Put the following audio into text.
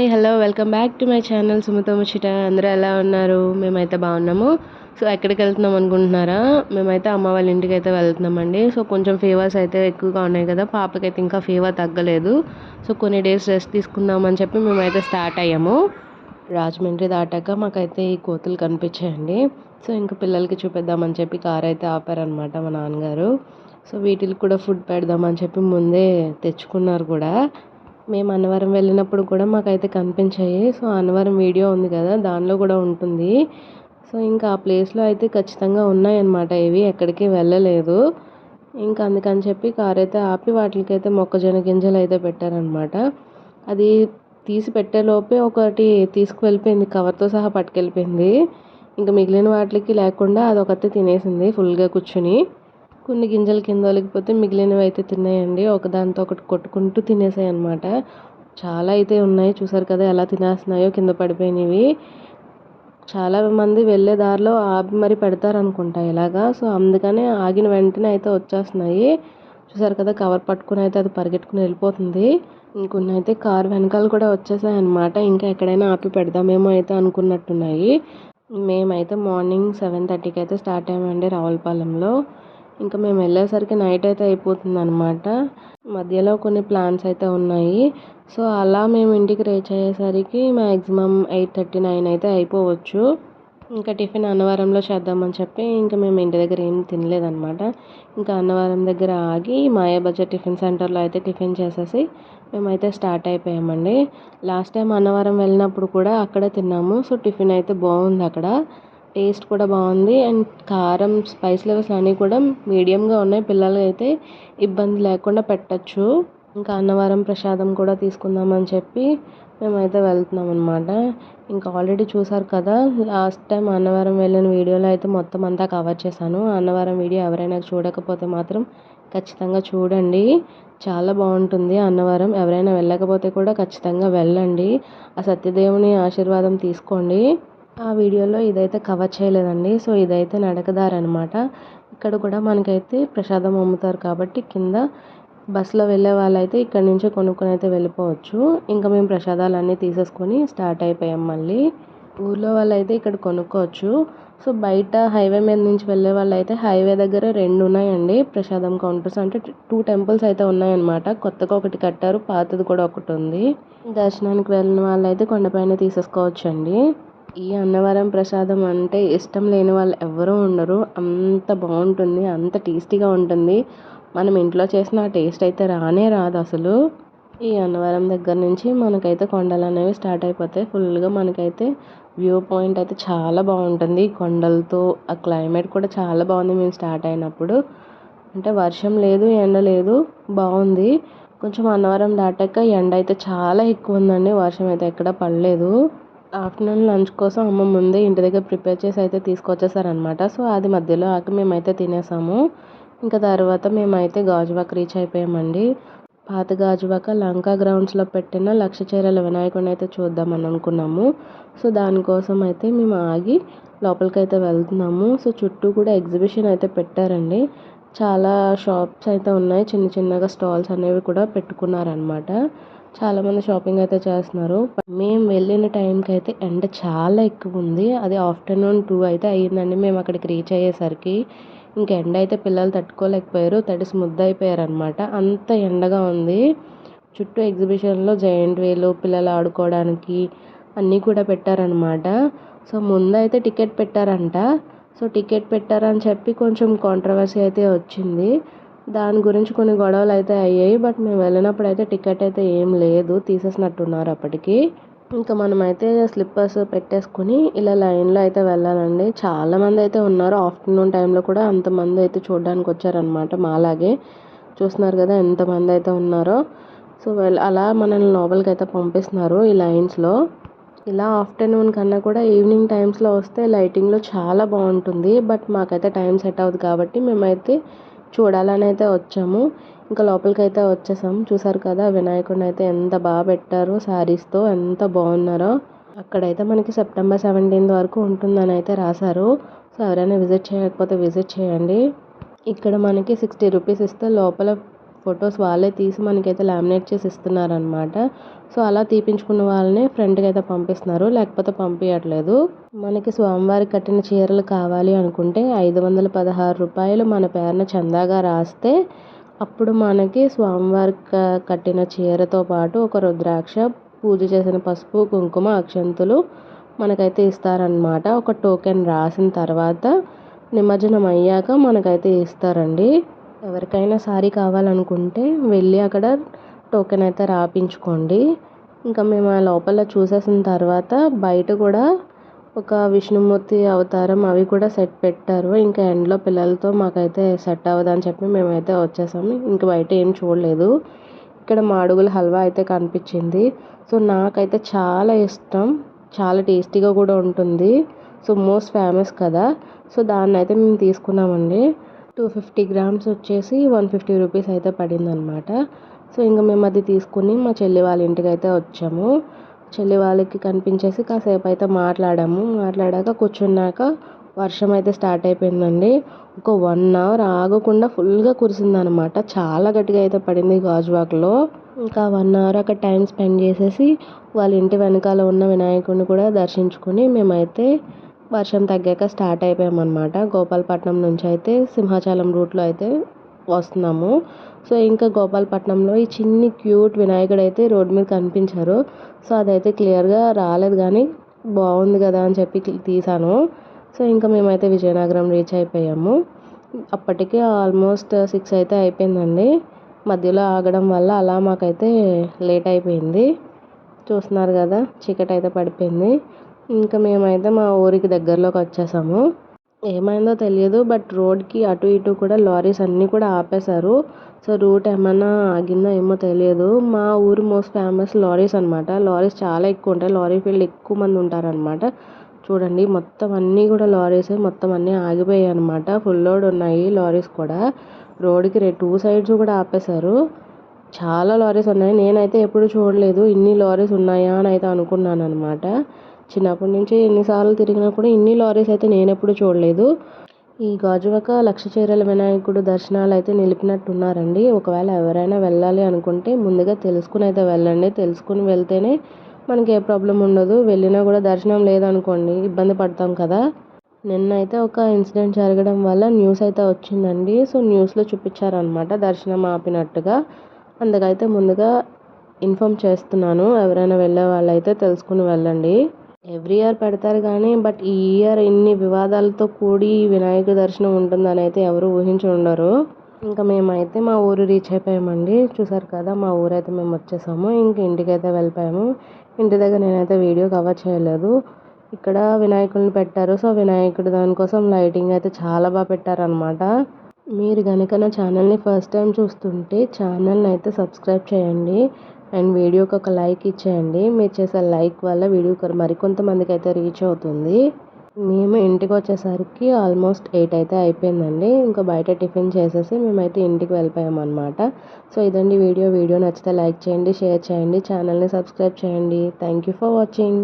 Hi hello welcome back to my channel సుమతో ముచ్చట. అందరూ ఎలా ఉన్నారు? మేమైతే బాగున్నాము. సో ఎక్కడికి వెళ్తున్నాం అనుకుంటున్నారా? మేమైతే అమ్మ వాళ్ళ ఇంటికి అయితే వెళ్తున్నామండి. సో కొంచెం ఫీవర్స్ అయితే ఎక్కువగా ఉన్నాయి కదా, పాపకైతే ఇంకా ఫీవర్ తగ్గలేదు. సో కొన్ని డేస్ రెస్ట్ తీసుకుందామని చెప్పి మేమైతే స్టార్ట్ అయ్యాము. రాజమండ్రి దాటాక మాకైతే ఈ కోతులు కనిపించాయండి. సో ఇంకా పిల్లలకి చూపిద్దామని చెప్పి కార్ అయితే ఆపారనమాట మా నాన్నగారు. సో వీటికి కూడా ఫుడ్ పెడదామని చెప్పి ముందే తెచ్చుకున్నారు కూడా. మేము అన్నవరం వెళ్ళినప్పుడు కూడా మాకైతే కనిపించాయి. సో అన్నవరం వీడియో ఉంది కదా, దానిలో కూడా ఉంటుంది. సో ఇంకా ఆ ప్లేస్లో అయితే ఖచ్చితంగా ఉన్నాయన్నమాట. ఇవి ఎక్కడికి వెళ్ళలేదు. ఇంకా అందుకని చెప్పి కార్ అయితే ఆపి వాటికైతే మొక్కజొన్న గింజలు అయితే పెట్టారనమాట. అది తీసి పెట్టేలోపే ఒకటి తీసుకువెళ్ళిపోయింది, కవర్తో సహా పట్టుకెళ్ళిపోయింది. ఇంకా మిగిలిన వాటికి లేకుండా అదొకటి తినేసింది ఫుల్గా కూర్చుని. కొన్ని గింజలు కింద ఒలిగిపోతే మిగిలినవి అయితే తిన్నాయండి. ఒకదానితో ఒకటి కొట్టుకుంటూ తినేసాయి అనమాట. చాలా అయితే ఉన్నాయి, చూసారు కదా ఎలా తినేస్తున్నాయో కింద పడిపోయినవి. చాలా మంది వెళ్ళే దారిలో ఆపి మరి పెడతారనుకుంటా ఇలాగా. సో అందుకనే ఆగిన వెంటనే అయితే వచ్చేస్తున్నాయి. చూసారు కదా కవర్ పట్టుకుని అయితే అది పరిగెట్టుకుని వెళ్ళిపోతుంది. ఇంకొన్ని అయితే కారు వెనకాల కూడా వచ్చేసాయి అనమాట. ఇంకా ఎక్కడైనా ఆపి పెడదామేమో అయితే అనుకున్నట్టున్నాయి. మేమైతే మార్నింగ్ 7:30కి అయితే స్టార్ట్ అయ్యామండి రావులపాలెంలో. ఇంకా మేము వెళ్ళేసరికి నైట్ అయితే అయిపోతుంది అనమాట. మధ్యలో కొన్ని ప్లాన్స్ అయితే ఉన్నాయి. సో అలా మేము ఇంటికి రీచ్ అయ్యేసరికి మ్యాక్సిమం 8:30, 9 అయితే అయిపోవచ్చు. ఇంకా టిఫిన్ అన్నవరంలో చేద్దామని చెప్పి ఇంకా మేము ఇంటి దగ్గర ఏం తినలేదన్నమాట. ఇంకా అన్నవరం దగ్గర ఆగి మాయాబజార్ టిఫిన్ సెంటర్లో అయితే టిఫిన్ చేసేసి మేమైతే స్టార్ట్ అయిపోయామండి. లాస్ట్ టైం అన్నవరం వెళ్ళినప్పుడు కూడా అక్కడే తిన్నాము. సో టిఫిన్ అయితే బాగుంది అక్కడ, టేస్ట్ కూడా బాగుంది. అండ్ కారం స్పైస్ లెవెల్స్ అన్నీ కూడా మీడియంగా ఉన్నాయి. పిల్లలు అయితే ఇబ్బంది లేకుండా పెట్టచ్చు. ఇంకా అన్నవరం ప్రసాదం కూడా తీసుకుందామని చెప్పి మేమైతే వెళ్తున్నాం అనమాట. ఇంకా ఆల్రెడీ చూసారు కదా, లాస్ట్ టైం అన్నవరం వెళ్ళిన వీడియోలో అయితే మొత్తం అంతా కవర్ చేశాను. అన్నవరం వీడియో ఎవరైనా చూడకపోతే మాత్రం ఖచ్చితంగా చూడండి, చాలా బాగుంటుంది అన్నవరం. ఎవరైనా వెళ్ళకపోతే కూడా ఖచ్చితంగా వెళ్ళండి, ఆ సత్యదేవుని ఆశీర్వాదం తీసుకోండి. ఆ వీడియోలో ఇదైతే కవర్ చేయలేదండి. సో ఇదైతే నడకదారి అనమాట. ఇక్కడ కూడా మనకైతే ప్రసాదం అమ్ముతారు కాబట్టి కింద బస్సులో వెళ్ళే వాళ్ళైతే ఇక్కడ నుంచి కొనుక్కొని అయితే వెళ్ళిపోవచ్చు. ఇంకా మేము ప్రసాదాలన్నీ తీసేసుకొని స్టార్ట్ అయిపోయాం మళ్ళీ. ఊర్లో వాళ్ళైతే ఇక్కడ కొనుక్కోవచ్చు. సో బయట హైవే మీద నుంచి వెళ్ళే వాళ్ళు అయితే హైవే దగ్గర 2 ఉన్నాయండి ప్రసాదం కౌంటర్స్. అంటే 2 టెంపుల్స్ అయితే ఉన్నాయన్నమాట. కొత్తగా ఒకటి కట్టారు, పాతది కూడా ఒకటి ఉంది. దర్శనానికి వెళ్ళిన వాళ్ళైతే కొండపైన తీసేసుకోవచ్చండి. ఈ అన్నవరం ప్రసాదం అంటే ఇష్టం లేని వాళ్ళు ఎవరూ ఉండరు. అంత బాగుంటుంది, అంత టేస్టీగా ఉంటుంది. మనం ఇంట్లో చేసిన టేస్ట్ అయితే రానే రాదు అసలు. ఈ అన్నవరం దగ్గర నుంచి మనకైతే కొండలు అనేవి స్టార్ట్ అయిపోతాయి. ఫుల్గా మనకైతే వ్యూ పాయింట్ అయితే చాలా బాగుంటుంది కొండలతో. ఆ క్లైమేట్ కూడా చాలా బాగుంది మేము స్టార్ట్ అయినప్పుడు. అంటే వర్షం లేదు, ఎండ లేదు, బాగుంది. కొంచెం అన్నవరం దాటాక ఎండ అయితే చాలా ఎక్కువ ఉందండి, వర్షం అయితే ఎక్కడ పడలేదు. ఆఫ్టర్నూన్ లంచ్ కోసం అమ్మ ముందే ఇంటి దగ్గర ప్రిపేర్ చేసి అయితే తీసుకొచ్చేసారనమాట. సో అది మధ్యలో ఆకి మేమైతే తినేసాము. ఇంకా తర్వాత మేమైతే గాజువాక రీచ్ అయిపోయామండి. పాత గాజువాక లంకా గ్రౌండ్స్లో పెట్టిన లక్ష చీరల వినాయకుడిని అయితే చూద్దామని అనుకున్నాము. సో దానికోసం అయితే మేము ఆగి లోపలికైతే వెళ్తున్నాము. సో చుట్టూ కూడా ఎగ్జిబిషన్ అయితే పెట్టారండి. చాలా షాప్స్ అయితే ఉన్నాయి, చిన్న చిన్నగా స్టాల్స్ అనేవి కూడా పెట్టుకున్నారనమాట. చాలామంది షాపింగ్ అయితే చేస్తున్నారు. మేము వెళ్ళిన టైంకి అయితే ఎండ చాలా ఎక్కువ ఉంది. అది ఆఫ్టర్నూన్ 2 అయితే అయ్యిందండి మేము అక్కడికి రీచ్ అయ్యేసరికి. ఇంకా ఎండ అయితే పిల్లలు తట్టుకోలేకపోయారు, తడిసి ముద్దయిపోయారు అనమాట, అంత ఎండగా ఉంది. చుట్టూ ఎగ్జిబిషన్లో జైంట్ వీలు పిల్లలు ఆడుకోవడానికి అన్నీ కూడా పెట్టారనమాట. సో ముందైతే టికెట్ పెట్టారంట. సో టికెట్ పెట్టారని చెప్పి కొంచెం కాంట్రవర్సీ అయితే వచ్చింది. దాని గురించి కొన్ని గొడవలు అయితే అయ్యాయి. బట్ మేము వెళ్ళినప్పుడు అయితే టికెట్ అయితే ఏం లేదు, తీసేసినట్టున్నారు అప్పటికి. ఇంకా మనమైతే స్లిప్పర్స్ పెట్టేసుకుని ఇలా లైన్లో అయితే వెళ్ళాలండి. చాలామంది అయితే ఉన్నారు. ఆఫ్టర్నూన్ టైంలో కూడా అంతమంది అయితే చూడడానికి వచ్చారనమాట మాలాగే. చూస్తున్నారు కదా ఎంతమంది అయితే ఉన్నారో. సో అలా మనల్ని లోపలికి అయితే పంపిస్తున్నారు ఈ లైన్స్లో. ఇలా ఆఫ్టర్నూన్ కన్నా కూడా ఈవినింగ్ టైమ్స్లో వస్తే లైటింగ్లో చాలా బాగుంటుంది. బట్ మాకైతే టైం సెట్ అవ్వదు కాబట్టి మేమైతే చూడాలని అయితే వచ్చాము. ఇంకా లోపలికి అయితే వచ్చేసాం. చూసారు కదా వినాయకుడిని అయితే ఎంత బాగా పెట్టారో, శారీస్తో ఎంత బాగున్నారో. అక్కడైతే మనకి సెప్టెంబర్ 17 వరకు ఉంటుందని అయితే రాశారు. సో ఎవరైనా విజిట్ చేయకపోతే విజిట్ చేయండి. ఇక్కడ మనకి 60 రూపీస్ ఇస్తే లోపల ఫొటోస్ వాళ్ళే తీసి మనకైతే లామినేట్ చేసి ఇస్తున్నారనమాట. సో అలా తీపించుకున్న వాళ్ళని ఫ్రెండ్కి అయితే పంపిస్తున్నారు, లేకపోతే పంపించట్లేదు. మనకి స్వామివారికి కట్టిన చీరలు కావాలి అనుకుంటే 516 రూపాయలు మన పేరున చందాగా రాస్తే అప్పుడు మనకి స్వామివారికి కట్టిన చీరతో పాటు ఒక రుద్రాక్ష, పూజ చేసిన పసుపు కుంకుమ అక్షంతులు మనకైతే ఇస్తారనమాట. ఒక టోకెన్ రాసిన తర్వాత నిమజ్జనం అయ్యాక మనకైతే ఇస్తారండి. ఎవరికైనా సారీ కావాలనుకుంటే వెళ్ళి అక్కడ టోకెన్ అయితే రాపించుకోండి. ఇంకా మేము ఆ లోపల చూసేసిన తర్వాత బయట కూడా ఒక విష్ణుమూర్తి అవతారం అవి కూడా సెట్ పెట్టారు. ఇంకా ఎండ్లో పిల్లలతో మాకైతే సెట్ అవ్వదని చెప్పి మేమైతే వచ్చేసాము. ఇంక బయట ఏం చూడలేదు. ఇక్కడ మాడుగుల హల్వా అయితే కనిపించింది. సో నాకైతే చాలా ఇష్టం, చాలా టేస్టీగా కూడా ఉంటుంది. సో మోస్ట్ ఫేమస్ కదా, సో దాన్ని అయితే మేము తీసుకున్నామండి. 250 గ్రామ్స్ వచ్చేసి 150 రూపీస్ అయితే పడిందనమాట. సో ఇంకా మేము అది తీసుకుని మా చెల్లి వాళ్ళ ఇంటికి అయితే వచ్చాము. చెల్లి వాళ్ళకి కనిపించేసి కాసేపు అయితే మాట్లాడాక కూర్చున్నాక వర్షం అయితే స్టార్ట్ అయిపోయిందండి. ఒక 1 అవర్ ఆగకుండా ఫుల్గా కురిసిందనమాట. చాలా గట్టిగా అయితే పడింది గాజువాకలో. ఇంకా 1 అవర్ అక్కడ టైం స్పెండ్ చేసేసి వాళ్ళ ఇంటి వెనకాల ఉన్న వినాయకుడిని కూడా దర్శించుకొని మేమైతే వర్షం తగ్గాక స్టార్ట్ అయిపోయామన్నమాట. గోపాలపట్నం నుంచి అయితే సింహాచలం రూట్లో అయితే వస్తున్నాము. సో ఇంకా గోపాలపట్నంలో ఈ చిన్ని క్యూట్ వినాయకుడు అయితే రోడ్డు మీద కనిపించారు. సో అదైతే క్లియర్గా రాలేదు కానీ బాగుంది కదా అని చెప్పి తీసాను. సో ఇంకా మేమైతే విజయనగరం రీచ్ అయిపోయాము. అప్పటికే ఆల్మోస్ట్ 6 అయితే అయిపోయిందండి. మధ్యలో ఆగడం వల్ల అలా మాకైతే లేట్ అయిపోయింది. చూస్తున్నారు కదా, చీకటి అయితే పడిపోయింది. ఇంకా మేమైతే మా ఊరికి దగ్గరలోకి వచ్చేసాము. ఏమైందో తెలియదు, బట్ రోడ్కి అటు ఇటు కూడా లారీస్ అన్నీ కూడా ఆపేశారు. సో రూట్ ఏమైనా ఆగిందో ఏమో తెలియదు. మా ఊరు మోస్ట్ ఫేమస్ లారీస్ అనమాట. లారీస్ చాలా ఎక్కువ ఉంటాయి, లారీ ఫీల్డ్ ఎక్కువ మంది ఉంటారనమాట. చూడండి మొత్తం అన్నీ కూడా లారీస్ మొత్తం అన్నీ ఆగిపోయాయి అనమాట. ఫుల్ లోడ్ ఉన్నాయి లారీస్ కూడా. రోడ్కి 2 సైడ్స్ కూడా ఆపేశారు. చాలా లారీస్ ఉన్నాయి. నేనైతే ఎప్పుడు చూడలేదు ఇన్ని లారీస్ ఉన్నాయా అని అయితే అనుకున్నాను అనమాట. చిన్నప్పటి నుంచి ఎన్నిసార్లు తిరిగినా కూడా ఇన్ని లారీస్ అయితే నేను ఎప్పుడు చూడలేదు. ఈ గాజువాక లక్ష చీరల వినాయకుడు దర్శనాలు అయితే నిలిపినట్టున్నారండి. ఒకవేళ ఎవరైనా వెళ్ళాలి అనుకుంటే ముందుగా తెలుసుకుని అయితే వెళ్ళండి. తెలుసుకుని వెళ్తేనే మనకి ఏ ప్రాబ్లం ఉండదు. వెళ్ళినా కూడా దర్శనం లేదనుకోండి ఇబ్బంది పడతాం కదా. నిన్నైతే ఒక ఇన్సిడెంట్ జరగడం వల్ల న్యూస్ అయితే వచ్చిందండి. సో న్యూస్లో చూపించారనమాట దర్శనం ఆపినట్టుగా. అందుకైతే ముందుగా ఇన్ఫామ్ చేస్తున్నాను, ఎవరైనా వెళ్ళే వాళ్ళైతే తెలుసుకుని వెళ్ళండి. ఎవ్రీ ఇయర్ పెడతారు కానీ బట్ ఈ ఇయర్ ఇన్ని వివాదాలతో కూడి వినాయక దర్శనం ఉంటుందని అయితే ఎవరు ఊహించి ఉండరు. ఇంకా మేమైతే మా ఊరు రీచ్ అయిపోయామండి. చూసారు కదా, మా ఊరైతే మేము వచ్చేసాము. ఇంక ఇంటికైతే వెళ్ళిపోయాము. ఇంటి దగ్గర నేనైతే వీడియో కవర్ చేయలేదు. ఇక్కడ వినాయకుడిని పెట్టారు. సో వినాయకుడు దానికోసం లైటింగ్ అయితే చాలా బాగా పెట్టారనమాట. మీరు కనుక నా ఛానల్ని ఫస్ట్ టైం చూస్తుంటే ఛానల్ని అయితే సబ్స్క్రైబ్ చేయండి అండ్ వీడియోకి ఒక లైక్ ఇచ్చేయండి. మీరు చేసే లైక్ వల్ల వీడియో మరికొంతమందికి అయితే రీచ్ అవుతుంది. మేము ఇంటికి వచ్చేసరికి ఆల్మోస్ట్ 8 అయితే అయిపోయిందండి. ఇంకా బయట టిఫిన్ చేసేసి మేమైతే ఇంటికి వెళ్ళిపోయామన్నమాట. సో ఇదండి వీడియో నచ్చితే లైక్ చేయండి, షేర్ చేయండి, ఛానల్ని సబ్స్క్రైబ్ చేయండి. Thank you for watching.